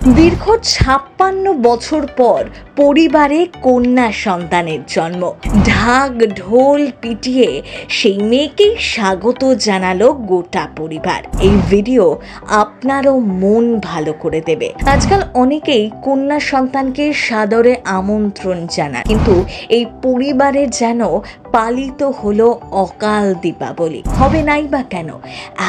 দীর্ঘ ৫৬ বছর পর পরিবারে কন্যা সন্তানের জন্ম। ঢাক ঢোল পিটিয়ে সেই মেয়েকেই স্বাগত জানালো গোটা পরিবার। এই ভিডিও আপনারও মন ভালো করে দেবে। আজকাল অনেকেই কন্যা সন্তানকে সাদরে আমন্ত্রণ জানায়, কিন্তু এই পরিবারে যেন পালিত হলো অকাল দীপাবলি। হবে নাই বা কেন?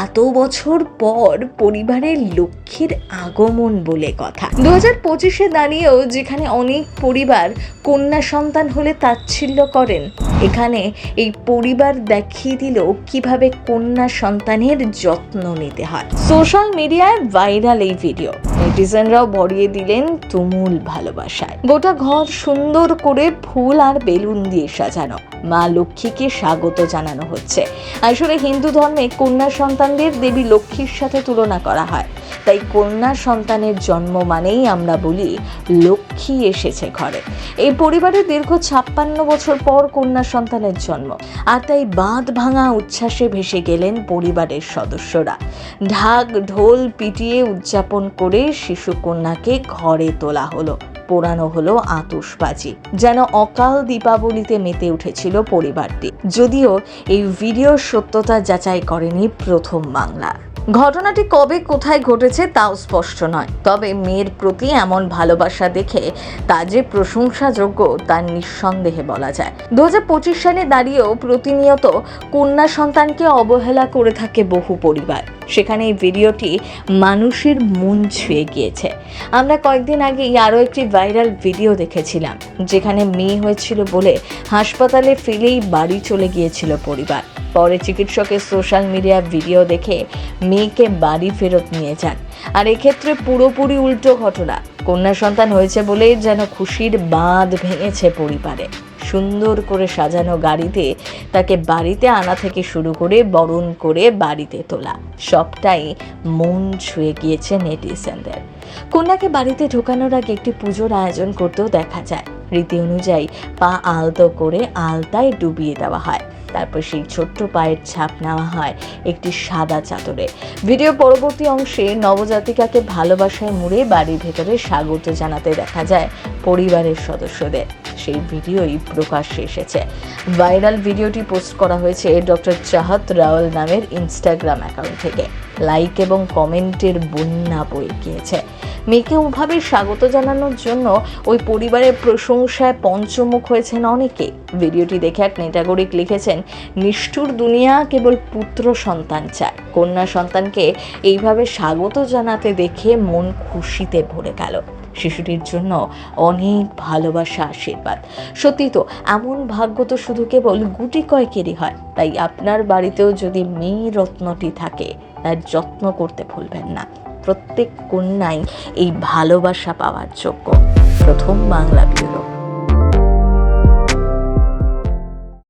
এত বছর পর পরিবারের লক্ষ্মীর আগমন বলে কথা। 2025-এ দাঁড়িয়েও যেখানে অনেক পরিবার কন্যা সন্তান হলে তাচ্ছিল্য করেন, এখানে এই পরিবার দেখিয়ে দিল কিভাবে কন্যা সন্তানের যত্ন নিতে হয়। সোশ্যাল মিডিয়ায় ভাইরাল এই ভিডিও নেটিজেনরাও ভরিয়ে দিলেন তুমুল ভালোবাসায়। গোটা ঘর সুন্দর করে ফুল আর বেলুন দিয়ে সাজানো, মা লক্ষ্মীকে স্বাগত জানানো হচ্ছে। আসলে হিন্দু ধর্মে কন্যা সন্তানদের দেবী লক্ষ্মীর সাথে তুলনা করা হয়, তাই কন্যা সন্তানের জন্ম মানেই আমরা বলি লক্ষ্মী এসেছে ঘরে। এই পরিবারের দীর্ঘ ৫৬ বছর পর কন্যা সন্তানের জন্ম, আর তাই বাঁধ ভাঙা উচ্ছ্বাসে ভেসে গেলেন পরিবারের সদস্যরা। ঢাক ঢোল পিটিয়ে উদযাপন করে শিশু কন্যাকে ঘরে তোলা হলো, পোড়ানো হলো আতশবাজি, যেন অকাল দীপাবলিতে মেতে উঠেছিল পরিবারটি। যদিও এই ভিডিওর সত্যতা যাচাই করেনি প্রথম বাংলা। ঘটনাটি কবে কোথায় ঘটেছে তাও স্পষ্ট নয়, তবে মেয়ের প্রতি এমন ভালোবাসা দেখে তা যে প্রশংসাযোগ্য তা নিঃসন্দেহে বলা যায়। 2025 সালে দাঁড়িয়েও প্রতিনিয়ত কন্যা সন্তানকে অবহেলা করে থাকে বহু পরিবার, সেখানে এই ভিডিওটি মানুষের মন ছুঁয়ে গিয়েছে। আমরা কয়েকদিন আগেই আরও একটি ভাইরাল ভিডিও দেখেছিলাম, যেখানে মেয়ে হয়েছিল বলে হাসপাতালে ফেলেই বাড়ি চলে গিয়েছিল পরিবার। পরে চিকিৎসকের সোশ্যাল মিডিয়া ভিডিও দেখে মেয়েকে বাড়ি ফেরত নিয়ে যান। আর এক্ষেত্রে পুরোপুরি উল্টো ঘটনা। কন্যা সন্তান হয়েছে বলে যেন খুশির বাঁধ ভেঙেছে পরিবারে। সুন্দর করে সাজানো গাড়িতে তাকে বাড়িতে আনা থেকে শুরু করে বরণ করে বাড়িতে তোলা, সবটাই মন ছুঁয়ে গিয়েছে নেটিজেনদের। কন্যাকে বাড়িতে ঢোকানোর আগে একটি পুজোর আয়োজন করতেও দেখা যায়। রীতি অনুযায়ী পা আলতো করে আলতায় ডুবিয়ে দেওয়া হয়, তারপর সেই ছোট্ট পায়ের ছাপ নেওয়া হয় একটি সাদা চাদরে। ভিডিও পরবর্তী অংশে নবজাতিকাকে ভালোবাসায় মুড়ে বাড়ির ভেতরে স্বাগত জানাতে দেখা যায় পরিবারের সদস্যদের। সেই ভিডিওই প্রকাশ্যে এসেছে। ভাইরাল ভিডিওটি পোস্ট করা হয়েছে ডক্টর চাহত রাওয়াল নামের ইনস্টাগ্রাম অ্যাকাউন্ট থেকে। লাইক এবং কমেন্টের বন্যা বয়ে গিয়েছে। মেয়েকে ওভাবে স্বাগত জানানোর জন্য ওই পরিবারের প্রশংসায় পঞ্চমুখ হয়েছেন অনেকে। ভিডিওটি দেখে এক নেটাগরিক লিখেছেন, নিষ্ঠুর দুনিয়া কেবল পুত্র সন্তান চায়। কন্যা সন্তানকে এইভাবে স্বাগত জানাতে দেখে মন খুশিতে ভরে গেল। শিশুটির জন্য অনেক ভালোবাসা, আশীর্বাদ। সত্যি তো, এমন ভাগ্য তো শুধু কেবল গুটি কয়েকেরই হয়। তাই আপনার বাড়িতেও যদি মেয়ে রত্নটি থাকে, তার যত্ন করতে ভুলবেন না। প্রত্যেক কন্যাই এই ভালোবাসা পাওয়ার যোগ্য। প্রথম বাংলা ব্যুরো।